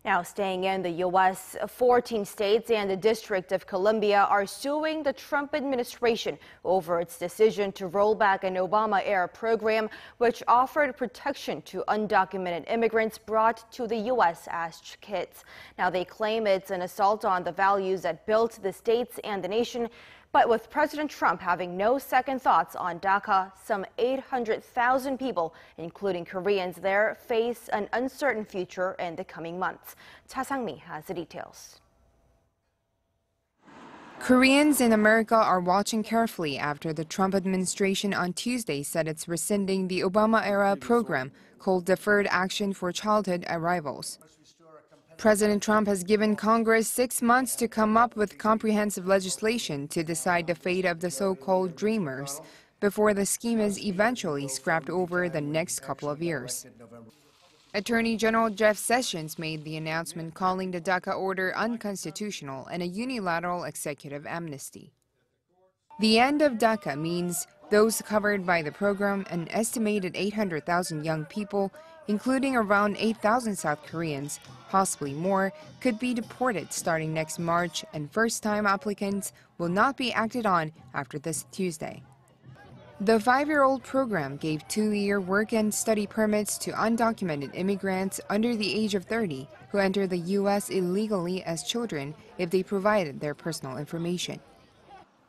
Now, staying in the U.S., 14 states and the District of Columbia are suing the Trump administration over its decision to roll back an Obama-era program which offered protection to undocumented immigrants brought to the U.S. as kids. Now, they claim it's an assault on the values that built the states and the nation. But with President Trump having no second thoughts on DACA, some 800,000 people, including Koreans there, face an uncertain future in the coming months. Sang-mi has the details. Koreans in America are watching carefully after the Trump administration on Tuesday said it's rescinding the Obama-era program called Deferred Action for Childhood Arrivals. President Trump has given Congress 6 months to come up with comprehensive legislation to decide the fate of the so-called Dreamers before the scheme is eventually scrapped over the next couple of years. Attorney General Jeff Sessions made the announcement calling the DACA order unconstitutional and a unilateral executive amnesty. The end of DACA means those covered by the program, an estimated 800,000 young people, including around 8,000 South Koreans, possibly more, could be deported starting next March, and first-time applicants will not be acted on after this Tuesday. The 5-year-old program gave 2-year work and study permits to undocumented immigrants under the age of 30 who enter the U.S. illegally as children if they provided their personal information.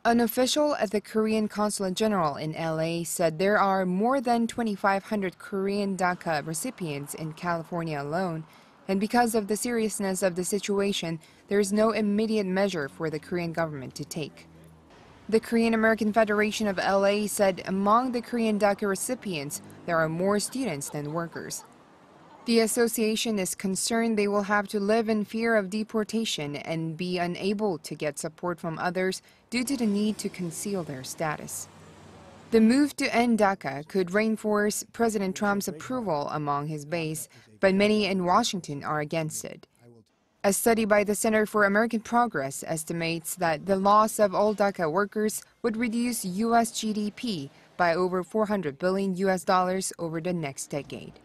An official at the Korean Consulate General in LA said there are more than 2,500 Korean DACA recipients in California alone, and because of the seriousness of the situation, there is no immediate measure for the Korean government to take. The Korean American Federation of LA said among the Korean DACA recipients, there are more students than workers. The association is concerned they will have to live in fear of deportation and be unable to get support from others due to the need to conceal their status. The move to end DACA could reinforce President Trump's approval among his base, but many in Washington are against it. A study by the Center for American Progress estimates that the loss of all DACA workers would reduce U.S. GDP by over $400 billion over the next decade.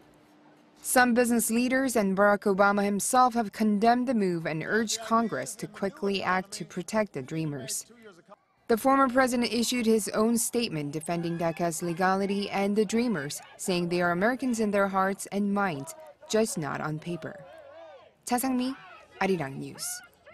Some business leaders and Barack Obama himself have condemned the move and urged Congress to quickly act to protect the Dreamers. The former president issued his own statement defending DACA's legality and the Dreamers, saying they are Americans in their hearts and minds, just not on paper. Sang-mi, Arirang News.